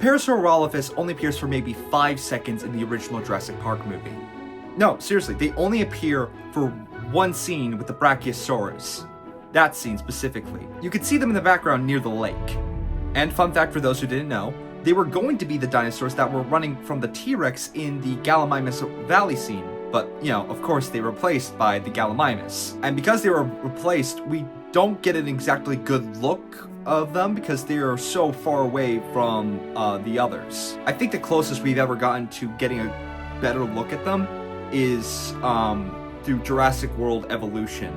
Parasaurolophus only appears for maybe 5 seconds in the original Jurassic Park movie. No, seriously, they only appear for one scene with the Brachiosaurus. That scene specifically. You could see them in the background near the lake. And fun fact for those who didn't know, they were going to be the dinosaurs that were running from the T-Rex in the Gallimimus Valley scene. But, of course, they were replaced by the Gallimimus. And because they were replaced, we don't get an exactly good look of them because they are so far away from the others. I think the closest we've ever gotten to getting a better look at them is through Jurassic World Evolution.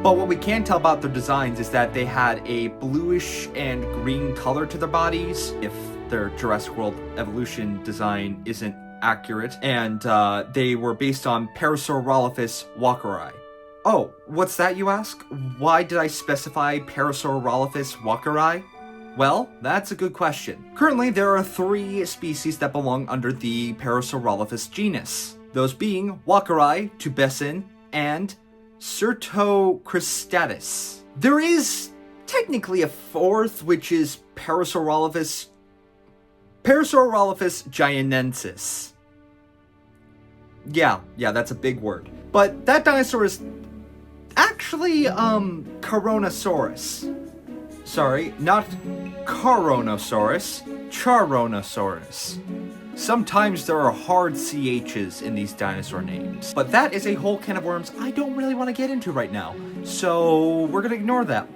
But what we can tell about their designs is that they had a bluish and green color to their bodies, if their Jurassic World Evolution design isn't accurate, and they were based on Parasaurolophus walkeri. Oh, what's that, you ask? Why did I specify Parasaurolophus walkeri? Well, that's a good question. Currently, there are 3 species that belong under the Parasaurolophus genus, those being Walkeri, Tubesin, and Certocristatus. There is technically a 4th, which is Parasaurolophus gianensis. Yeah, that's a big word. But that dinosaur is actually, Coronosaurus. Sorry, not Coronosaurus, Charonosaurus. Sometimes there are hard CHs in these dinosaur names. But that is a whole can of worms I don't really want to get into right now. So we're gonna ignore that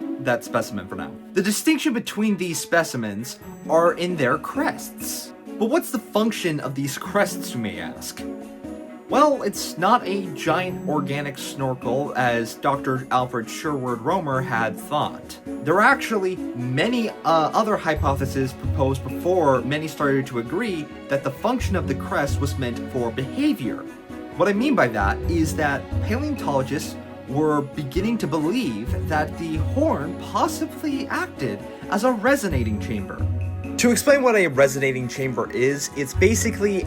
specimen for now. The distinction between these specimens are in their crests. But what's the function of these crests, you may ask? Well, it's not a giant organic snorkel as Dr. Alfred Sherwood Romer had thought. There are actually many other hypotheses proposed before many started to agree that the function of the crest was meant for behavior. What I mean by that is that paleontologists were beginning to believe that the horn possibly acted as a resonating chamber. To explain what a resonating chamber is, it's basically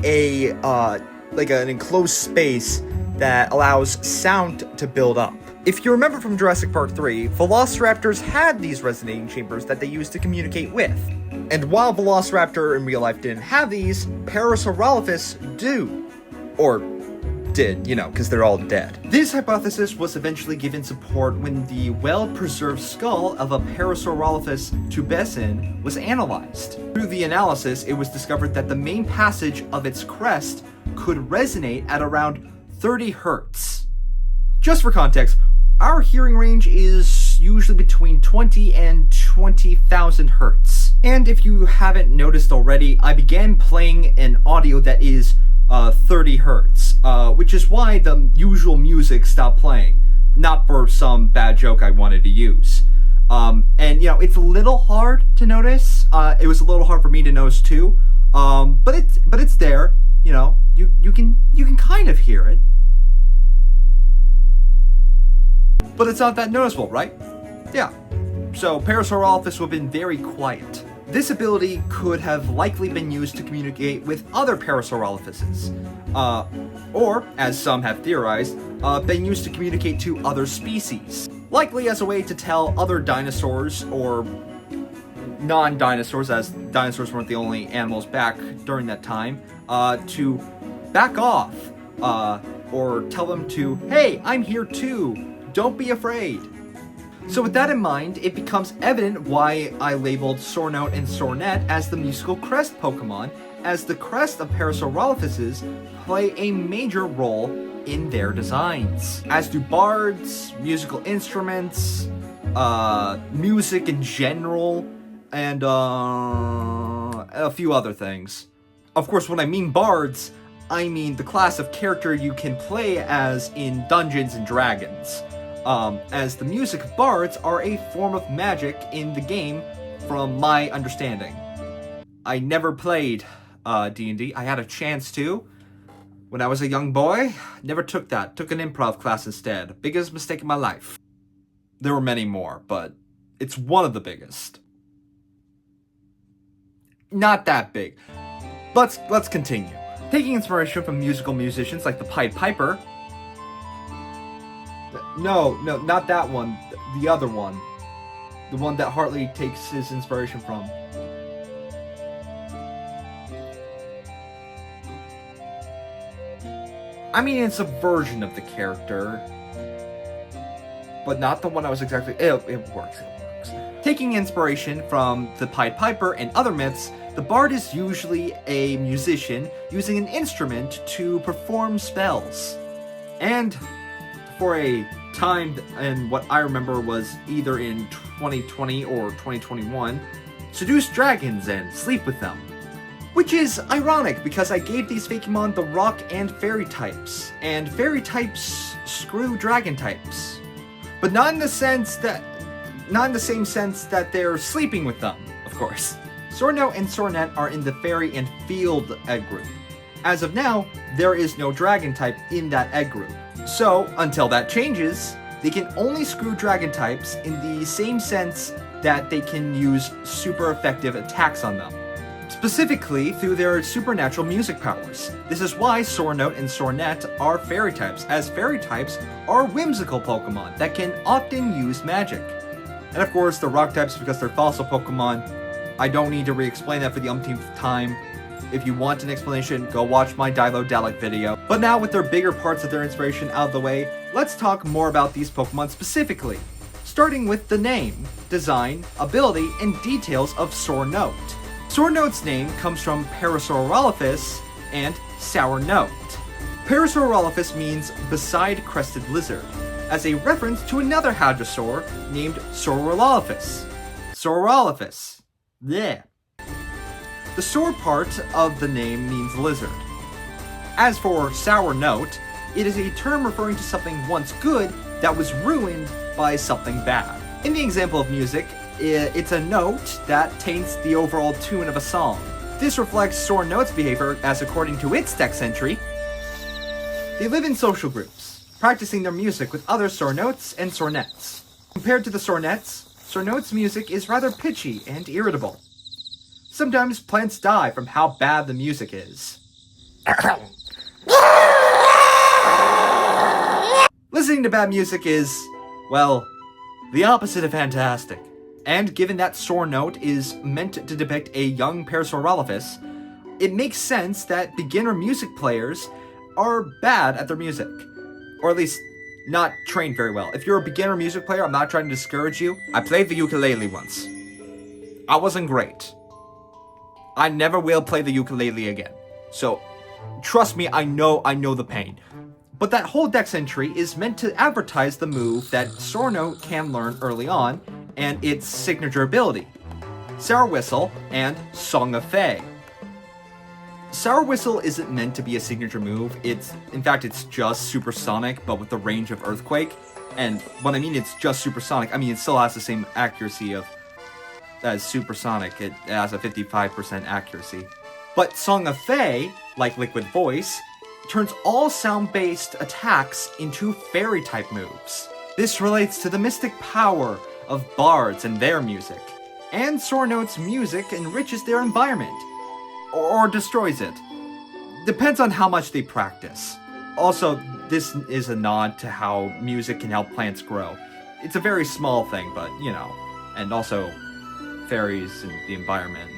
like an enclosed space that allows sound to build up. If you remember from Jurassic Park 3, Velociraptors had these resonating chambers that they used to communicate with. And while Velociraptor in real life didn't have these, Parasaurolophus do. Or did, because they're all dead. This hypothesis was eventually given support when the well-preserved skull of a Parasaurolophus tubesin was analyzed. Through the analysis, it was discovered that the main passage of its crest could resonate at around 30 hertz. Just for context, our hearing range is usually between 20 and 20,000 hertz. And if you haven't noticed already, I began playing an audio that is 30 hertz, which is why the usual music stopped playing. Not for some bad joke I wanted to use. And it's a little hard to notice. It was a little hard for me to notice too. But it's there. You can kind of hear it. But it's not that noticeable, right? Yeah. So Parasaurolophus would have been very quiet. This ability could have likely been used to communicate with other Parasaurolophuses. Or, as some have theorized, been used to communicate to other species. Likely as a way to tell other dinosaurs, or non-dinosaurs, as dinosaurs weren't the only animals back during that time, to back off, or tell them to, hey, I'm here too, don't be afraid. So with that in mind, it becomes evident why I labeled Saurnote and Saurnnet as the musical crest Pokemon, as the crest of Parasaurolophuses play a major role in their designs, as do bards, musical instruments, music in general, and a few other things. Of course, when I mean bards, I mean the class of character you can play as in Dungeons & Dragons, as the music of bards are a form of magic in the game, from my understanding. I never played D&D. I had a chance to when I was a young boy. Never took that. Took an improv class instead. Biggest mistake of my life. There were many more, but it's one of the biggest. Not that big. Let's continue. Taking inspiration from musical musicians like the Pied Piper. No, not that one. The other one. The one that Hartley takes his inspiration from. I mean, it's a version of the character, but not the one I was exactly... It works. Taking inspiration from the Pied Piper and other myths, the bard is usually a musician using an instrument to perform spells. And for a time, and what I remember was either in 2020 or 2021, seduce dragons and sleep with them. Which is ironic, because I gave these Fakémon the rock and fairy types, and fairy types screw dragon types. But not in the same sense that they're sleeping with them, of course. Saurnote and Saurnnet are in the fairy and field egg group. As of now, there is no dragon type in that egg group. So, until that changes, they can only screw dragon types in the same sense that they can use super effective attacks on them. Specifically through their supernatural music powers. This is why Saurnote and Saurnnet are fairy types, as fairy types are whimsical Pokemon that can often use magic. And of course, the rock types because they're fossil Pokemon. I don't need to re-explain that for the umpteenth time. If you want an explanation, go watch my Dilodalic video. But now with their bigger parts of their inspiration out of the way, let's talk more about these Pokemon specifically. Starting with the name, design, ability, and details of Saurnote. Saurnote's name comes from Parasaurolophus and Saurnote. Parasaurolophus means beside crested lizard, as a reference to another hadrosaur named Saurolophus. Saurolophus. Yeah. The saur part of the name means lizard. As for Saurnote, it is a term referring to something once good that was ruined by something bad. In the example of music, it's a note that taints the overall tune of a song. This reflects Saurnote's behavior as according to its dex entry, they live in social groups, practicing their music with other Saurnotes and Saurnets. Compared to the Saurnets, Saurnote's music is rather pitchy and irritable. Sometimes plants die from how bad the music is. Listening to bad music is, well, the opposite of fantastic. And given that Saurnote is meant to depict a young Parasaurolophus, it makes sense that beginner music players are bad at their music. Or at least, not trained very well. If you're a beginner music player, I'm not trying to discourage you. I played the ukulele once. I wasn't great. I never will play the ukulele again. So, trust me, I know the pain. But that whole dex entry is meant to advertise the move that Saurnote can learn early on, and its signature ability, Sour Whistle and Song of Fae. Sour Whistle isn't meant to be a signature move, in fact it's just supersonic, but with the range of Earthquake. And when I mean it's just supersonic, I mean it still has the same accuracy as supersonic, it has a 55% accuracy. But Song of Fae, like Liquid Voice, turns all sound-based attacks into fairy-type moves. This relates to the mystic power of bards and their music. And Saurnote's music enriches their environment, or destroys it. Depends on how much they practice. Also, this is a nod to how music can help plants grow. It's a very small thing, but, you know. And also, fairies and the environment,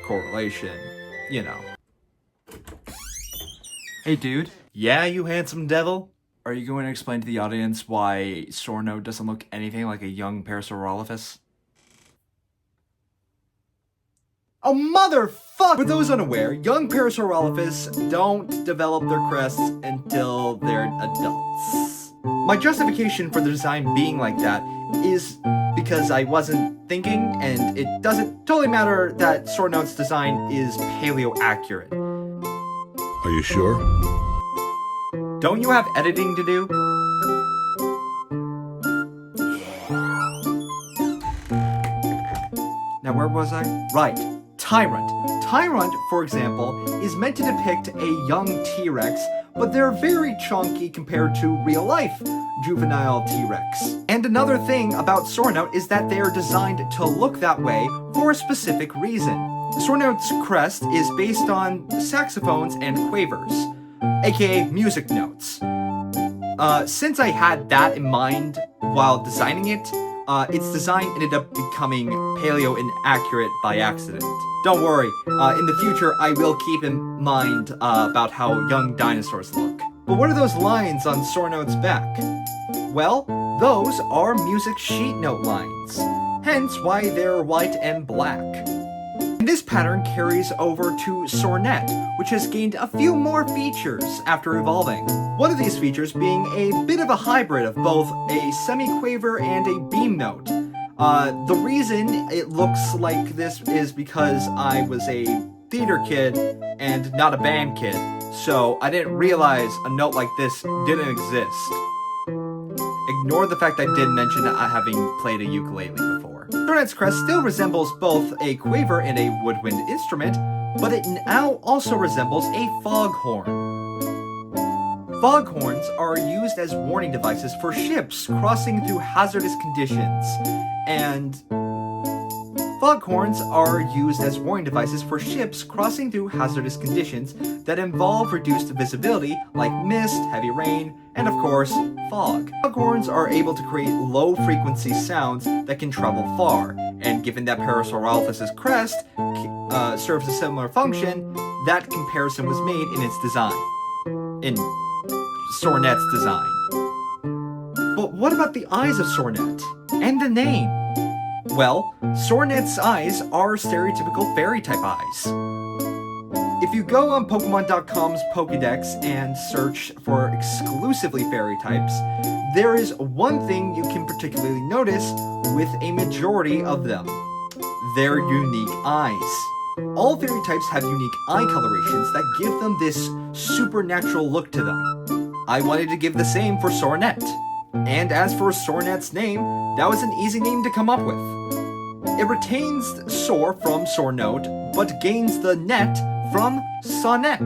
correlation, you know. Hey dude. Yeah, you handsome devil? Are you going to explain to the audience why Saurnote doesn't look anything like a young Parasaurolophus? Oh, motherfuck! For those unaware, young Parasaurolophus don't develop their crests until they're adults. My justification for the design being like that is because I wasn't thinking, and it doesn't totally matter that Saurnote's design is paleo-accurate. Are you sure? Don't you have editing to do? Now where was I? Right. Tyrant. Tyrant, for example, is meant to depict a young T-Rex, but they're very chunky compared to real-life juvenile T-Rex. And another thing about Saurnote is that they are designed to look that way for a specific reason. Saurnote's crest is based on saxophones and quavers, aka music notes. Since I had that in mind while designing it, its design ended up becoming paleo inaccurate by accident. Don't worry, in the future I will keep in mind about how young dinosaurs look. But what are those lines on Saurnote's back? Well, those are music sheet note lines, hence why they're white and black. And this pattern carries over to Saurnnet, which has gained a few more features after evolving. One of these features being a bit of a hybrid of both a semiquaver and a beam note. The reason it looks like this is because I was a theater kid and not a band kid, so I didn't realize a note like this didn't exist. Ignore the fact I did mention having played a ukulele before. Saurnet's crest still resembles both a quaver and a woodwind instrument, but it now also resembles a foghorn. Foghorns are used as warning devices for ships crossing through hazardous conditions, and foghorns are used as warning devices for ships crossing through hazardous conditions that involve reduced visibility like mist, heavy rain, and of course, fog. Foghorns are able to create low-frequency sounds that can travel far, and given that Parasaurolophus's crest serves a similar function, that comparison was made in its design. In Saurnet's design. But what about the eyes of Saurnnet? And the name? Well, Saurnet's eyes are stereotypical fairy-type eyes. If you go on Pokémon.com's Pokédex and search for exclusively fairy types, there is one thing you can particularly notice with a majority of them. Their unique eyes. All fairy types have unique eye colorations that give them this supernatural look to them. I wanted to give the same for Saurnnet. And as for Saurnet's name, that was an easy name to come up with. It retains Saur from Saurnote, but gains the net from sonnet,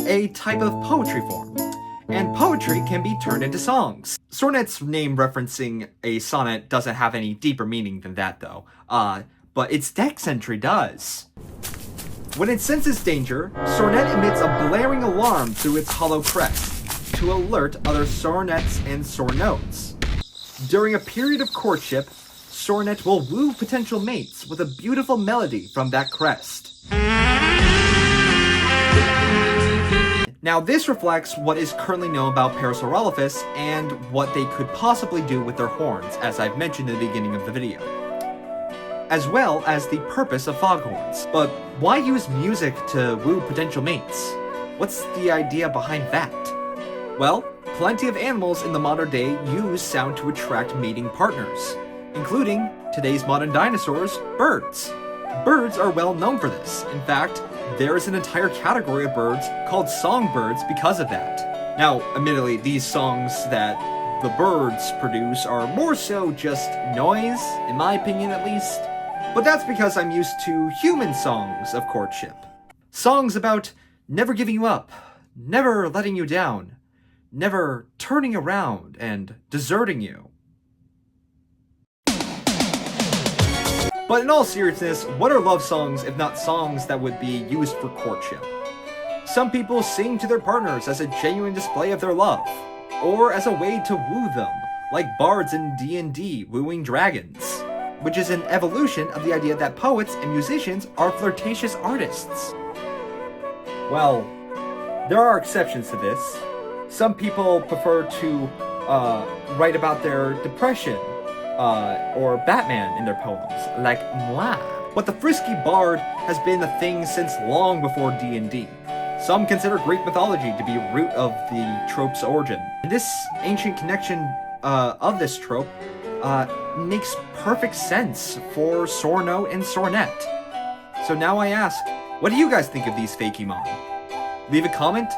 a type of poetry form. And poetry can be turned into songs. Saurnet's name referencing a sonnet doesn't have any deeper meaning than that though, but its dex entry does. When it senses danger, Saurnnet emits a blaring alarm through its hollow crest to alert other Saurnets and Saurnotes. During a period of courtship, Saurnnet will woo potential mates with a beautiful melody from that crest. Now this reflects what is currently known about Parasaurolophus and what they could possibly do with their horns, as I've mentioned in the beginning of the video, as well as the purpose of foghorns. But why use music to woo potential mates? What's the idea behind that? Well, plenty of animals in the modern day use sound to attract mating partners, including today's modern dinosaurs, birds. Birds are well known for this. In fact, there is an entire category of birds called songbirds because of that. Now, admittedly, these songs that the birds produce are more so just noise, in my opinion at least. But that's because I'm used to human songs of courtship. Songs about never giving you up, never letting you down, never turning around and deserting you. But in all seriousness, what are love songs if not songs that would be used for courtship? Some people sing to their partners as a genuine display of their love, or as a way to woo them, like bards in D&D wooing dragons, which is an evolution of the idea that poets and musicians are flirtatious artists. Well, there are exceptions to this. Some people prefer to write about their depression, or Batman in their poems, like moi. But the frisky bard has been a thing since long before D&D. Some consider Greek mythology to be root of the trope's origin. And this ancient connection of this trope makes perfect sense for Saurnote and Saurnnet. So now I ask, what do you guys think of these Fakémon? Leave a comment,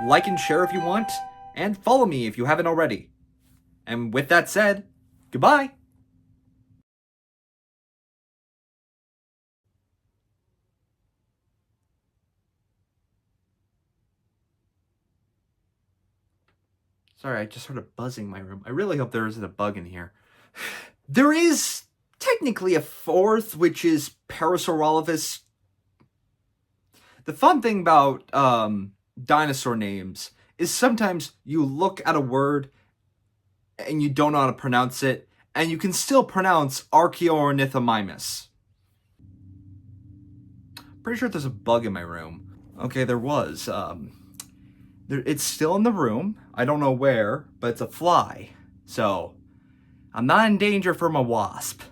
like and share if you want, and follow me if you haven't already. And with that said, goodbye! Sorry, I just heard a buzzing in my room. I really hope there isn't a bug in here. There is technically a fourth, which is Parasaurolophus. The fun thing about dinosaur names is sometimes you look at a word and you don't know how to pronounce it, and you can still pronounce Archaeornithomimus. Pretty sure there's a bug in my room. Okay, there was. It's still in the room. I don't know where, but it's a fly. So, I'm not in danger from a wasp.